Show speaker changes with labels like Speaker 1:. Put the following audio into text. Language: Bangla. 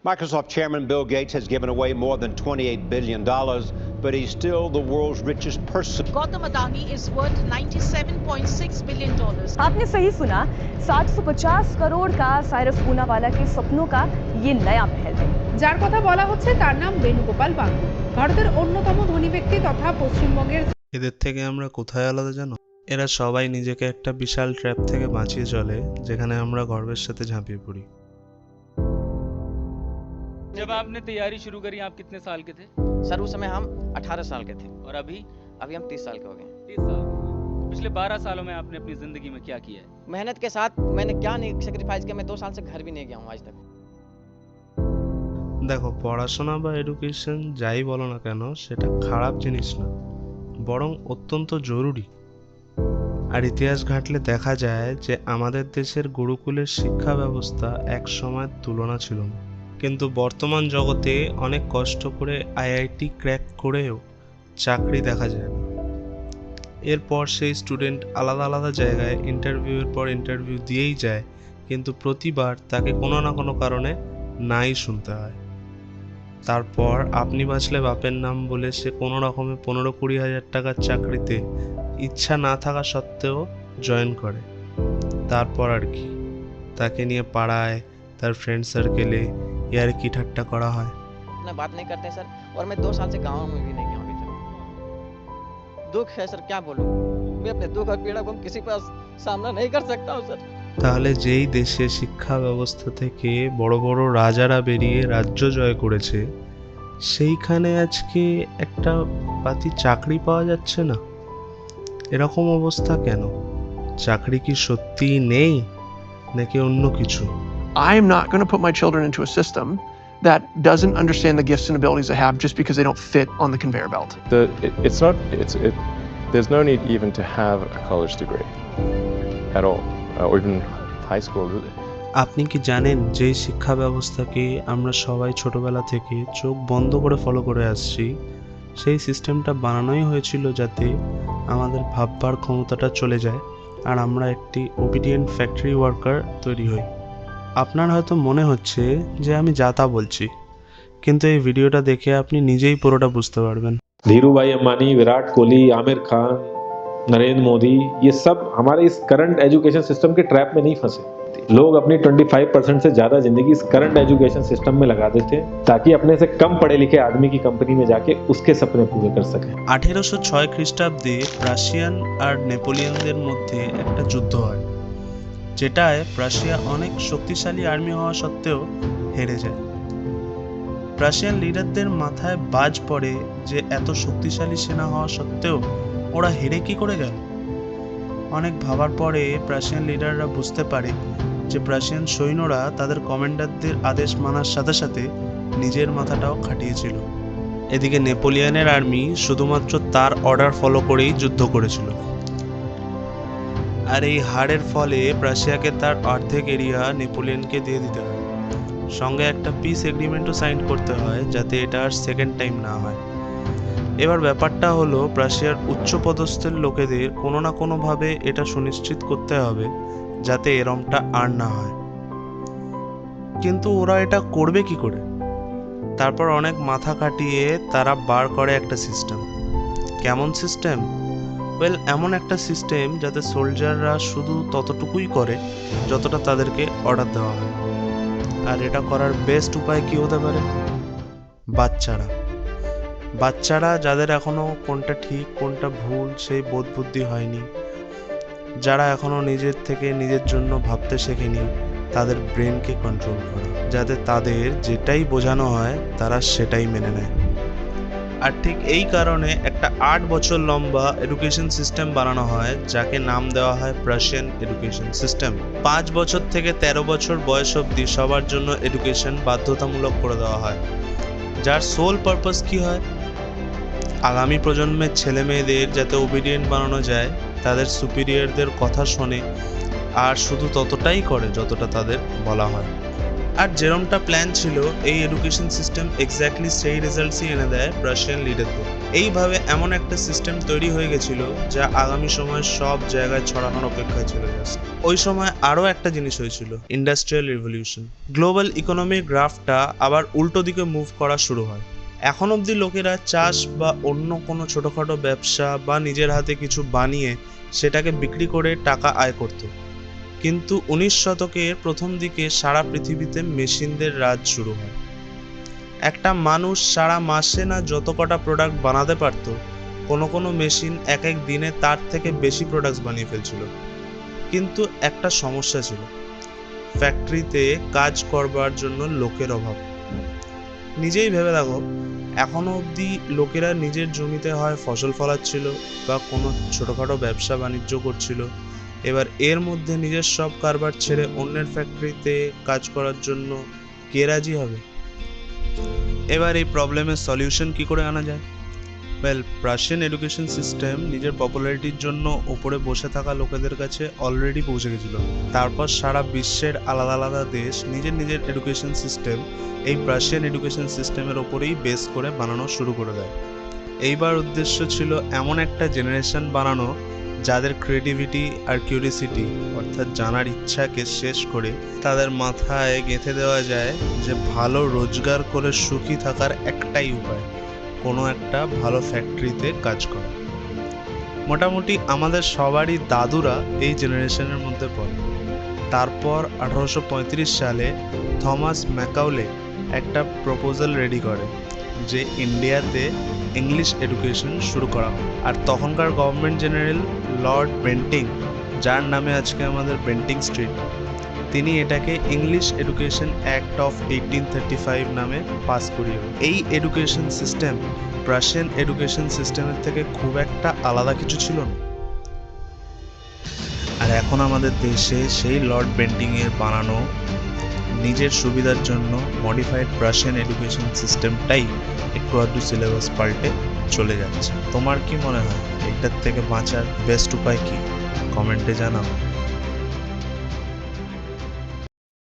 Speaker 1: Microsoft Chairman Bill Gates has given away more than $28 billion, but he's still the world's richest person.
Speaker 2: Gautam Adani is worth $97.6 billion.
Speaker 3: आपने सही सुना, 750 करोड़ का साइरस पूनावाला के सपनों का ये नया महल है।
Speaker 4: যার কথা বলা হচ্ছে তার নাম বেণুগোপাল বাঙ্গু। ভারতের অন্যতম ধনী ব্যক্তি তথা পশ্চিমবঙ্গের।
Speaker 5: এদের থেকে আমরা কোথায় আলাদা জানো? এরা সবাই নিজেকে একটা বিশাল ট্র্যাপ থেকে বাঁচিয়ে চলে, যেখানে আমরা গর্বের সাথে ঝাঁপিয়ে পড়ি।
Speaker 6: जब आपने तैयारी शुरू करी आप कितने साल के थे?
Speaker 7: सर उस समय हम 18 साल के थे
Speaker 6: और अभी
Speaker 7: हम 30 साल के हो गए।
Speaker 6: 30 साल। पिछले 12 सालों में आपने अपनी जिंदगी में क्या किया है?
Speaker 7: मेहनत के साथ मैंने क्या नहीं सेक्रीफाइस किया। मैं 2 साल से घर भी नहीं गया हूँ आज तक।
Speaker 5: দেখো, পড়াশোনা বা এডুকেশন যাই বলো না কেন, সেটা খারাপ জিনিস না, বরং অত্যন্ত জরুরি। আর ইতিহাস ঘাঁটলে দেখা যায় যে আমাদের দেশের গুরুকুলের শিক্ষা ব্যবস্থা এক সময় তুলনা ছিল না, কিন্তু বর্তমান জগতে অনেক কষ্ট করে আইআইটি ক্র্যাক করেও চাকরি দেখা যায় না। এরপর সেই স্টুডেন্ট আলাদা আলাদা জায়গায় ইন্টারভিউয়ের পর ইন্টারভিউ দিয়েই যায়, কিন্তু প্রতিবার তাকে কোনো না কোনো কারণে নাই শুনতে হয়। তারপর আপনি বাঁচলে বাপের নাম বলে সে কোনো রকমে 15-20 হাজার টাকার চাকরিতে ইচ্ছা না থাকা সত্ত্বেও জয়েন করে। তারপর আর কি, তাকে নিয়ে পাড়ায় তার ফ্রেন্ড সার্কেলে यार की ठट्टा करा है
Speaker 7: ना, बात नहीं करते सर। और मैं 2 साल से गाँव में भी नहीं गया अभी तक। दुख है सर, क्या बोलूं। मैं अपने दुख और पीड़ा को किसी पास सामना नहीं कर सकता हूं सर।
Speaker 5: তাহলে যেই দেশে শিক্ষা ব্যবস্থা থেকে বড় বড় রাজারা বেরিয়ে রাজ্য জয় করেছে, সেইখানে আজকে একটা পাতি চাকরি পাওয়া যাচ্ছে না। এরকম অবস্থা কেন? চাকরি কি সত্যি নেই নাকি অন্য কিছু?
Speaker 8: I'm not going to put my children into a system that doesn't understand the gifts and abilities they have just because they don't fit on the conveyor belt.
Speaker 9: There's no need even to have a college degree at all, or even high school.
Speaker 5: আপনি কি জানেন যে শিক্ষা ব্যবস্থাকে আমরা সবাই ছোটবেলা থেকে চোখ বন্ধ করে ফলো করে আসছি, সেই সিস্টেমটা বানানোই হয়েছিল যাতে আমাদের ভাববার ক্ষমতাটা চলে যায় আর আমরা একটি ওবিডিয়েন্ট ফ্যাক্টরি ওয়ার্কার তৈরি হই। আপনার হয়তো মনে হচ্ছে যে আমি যা তা বলছি, কিন্তু এই ভিডিওটা দেখে আপনি নিজেই পুরোটা বুঝতে পারবেন।
Speaker 10: धीरू भाई अंबानी, विराट कोहली, आमिर खान, नरेंद्र मोदी, ये सब हमारे इस करंट एजुकेशन सिस्टम के ट्रैप में नहीं फंसे। लोग अपनी 25% से ज़्यादा जिंदगी इस करंट एजुकेशन सिस्टम में लगा देते हैं ताकि अपने से कम पढ़े लिखे आदमी की कंपनी में जाके उसके सपने पूरे कर सकें।
Speaker 5: 1806 খ্রিস্টাব্দে রাশিয়ান আর নেপোলিয়নদের মধ্যে একটা যুদ্ধ হয়, যেটায় রাশিয়া অনেক শক্তিশালী আর্মি হওয়া সত্ত্বেও হেরে যায়। রাশিয়ান লিডারদের মাথায় বাজ পড়ে যে এত শক্তিশালী সেনা হওয়া সত্ত্বেও ওরা হেরে কি করে গেল। অনেক ভাবার পরে রাশিয়ান লিডাররা বুঝতে পারে যে রাশিয়ান সৈন্যরা তাদের কমান্ডারদের আদেশ মানার সাথে সাথে নিজের মাথাটাও খাটিয়েছিল। এদিকে নেপোলিয়নের আর্মি শুধুমাত্র তার অর্ডার ফলো করেই যুদ্ধ করেছিল, আর এই হারের ফলে রাশিয়াকে তার অর্ধেক এরিয়া নেপোলিয়নকে দিয়ে দিতে হয়। সঙ্গে একটা পিস এগ্রিমেন্টও সাইন করতে হয় যাতে এটা আর সেকেন্ড টাইম না হয়। এবার ব্যাপারটা হলো, রাশিয়ার উচ্চপদস্থের লোকেদের কোনো না কোনোভাবে এটা সুনিশ্চিত করতে হবে যাতে এরমটা আর না হয়। কিন্তু ওরা এটা করবে কি করে? তারপর অনেক মাথা কাটিয়ে তারা বার করে একটা সিস্টেম। কেমন সিস্টেম? এমন একটা সিস্টেম যাতে সোলজাররা শুধু ততটুকুই করে যতটা তাদেরকে অর্ডার দেওয়া হয়। আর এটা করার বেস্ট উপায় কি হতে পারে? বাচ্চারা যাদের এখনো কোনটা ঠিক কোনটা ভুল সেই বোধ বুদ্ধি হয়নি, যারা এখনো নিজের থেকে নিজের জন্য ভাবতে শেখেনি, তাদের ব্রেনকে কন্ট্রোল করা, যাতে তাদের যেটাই বোঝানো হয় তারা সেটাই মেনে নেয়। আর ঠিক এই কারণে একটা 8 বছর লম্বা এডুকেশন সিস্টেম বানানো হয়, যাকে নাম দেওয়া হয় রাশিয়ান এডুকেশন সিস্টেম। 5 বছর থেকে 13 বছর বয়স অবধি সবার জন্য এডুকেশন বাধ্যতামূলক করে দেওয়া হয়, যার সোল পারপাস কি হয়? আগামী প্রজন্মের ছেলে মেয়েদের যাতে ওবিডিয়েন্ট বানানো যায়, তাদের সুপিরিয়রদের কথা শোনে আর শুধু ততটাই করে যতটা তাদের বলা হয়। আর যেরমটা প্ল্যান ছিল, এই এডুকেশন সিস্টেম এক্স্যাক্টলি সেই রেজাল্টসই এনে দেয় রাশিয়ান লিডারদের। এইভাবে এমন একটা সিস্টেম তৈরি হয়ে গেছিল যা আগামী সময়ে সব জায়গায় ছড়ানোর অপেক্ষায় ছিল জাস্ট। ওই সময় আরও একটা জিনিস হয়েছিল, ইন্ডাস্ট্রিয়াল রিভলিউশন। গ্লোবাল ইকোনমির গ্রাফটা আবার উল্টো দিকে মুভ করা শুরু হয়। এখন অবধি লোকেরা চাষ বা অন্য কোনো ছোটোখাটো ব্যবসা বা নিজের হাতে কিছু বানিয়ে সেটাকে বিক্রি করে টাকা আয় করত। কিন্তু 19 শতকের প্রথম দিকে সারা পৃথিবীতে মেশিনদের রাজ শুরু হয়। একটা মানুষ সারা মাসে না যত কটা প্রোডাক্ট বানাতে পারত, কোনো মেশিন এক এক দিনে তার থেকে বেশি প্রোডাক্টস বানিয়ে ফেলছিল। কিন্তু একটা সমস্যা ছিল, ফ্যাক্টরিতে কাজ করবার জন্য লোকের অভাব। নিজেই ভেবে দেখো, এখনো অবধি লোকেরা নিজের জমিতে হয় ফসল ফলাচ্ছিল বা কোনো ছোটোখাটো ব্যবসা বাণিজ্য করছিল। এবার এর মধ্যে নিজের সব কারবার ছেড়ে অন্যের ফ্যাক্টরিতে কাজ করার জন্য কে রাজি হবে? এবার এই প্রবলেমের সলিউশন কি করে আনা যায়? প্রাশিয়ান এডুকেশন সিস্টেম নিজের পপুলারিটির জন্য ওপরে বসে থাকা লোকেদের কাছে অলরেডি পৌঁছে গেছিল। তারপর সারা বিশ্বের আলাদা আলাদা দেশ নিজের এডুকেশন সিস্টেম এই প্রাশিয়ান এডুকেশন সিস্টেমের ওপরেই বেস করে বানানো শুরু করে দেয়। এইবার উদ্দেশ্য ছিল এমন একটা জেনারেশন বানানো যাদের ক্রিয়েটিভিটি আর কিউরিসিটি অর্থাৎ জানার ইচ্ছাকে শেষ করে তাদের মাথায় গেঁথে দেওয়া যায় যে ভালো রোজগার করে সুখী থাকার একটাই উপায়, কোনো একটা ভালো ফ্যাক্টরিতে কাজ করা। মোটামুটি আমাদের সবারই দাদুরা এই জেনারেশনের মধ্যে পড়ে। তারপর 1835 সালে থমাস ম্যাকাউলে একটা প্রপোজাল রেডি করে যে ইন্ডিয়াতে ইংলিশ এডুকেশন শুরু করা হয়। আর তখনকার গভর্নমেন্ট জেনারেল লর্ড বেন্টিং, যার নামে আজকে আমাদের বেন্টিং স্ট্রিট, তিনি এটাকে ইংলিশ এডুকেশন অ্যাক্ট অফ 1835 নামে পাস করিয়ে। এই এডুকেশন সিস্টেম প্রাশিয়ান এডুকেশন সিস্টেমের থেকে খুব একটা আলাদা কিছু ছিল না। আর এখন আমাদের দেশে সেই লর্ড বেন্টিংয়ের বানানো নিজের সুবিধার জন্য মডিফাইড প্রাশিয়ান এডুকেশন সিস্টেমটাই একটু আধটু সিলেবাস পাল্টে চলে যাচ্ছে। তোমার কি মনে হয় এটার থেকে বাঁচার বেস্ট উপায় কি? কমেন্টে জানাও।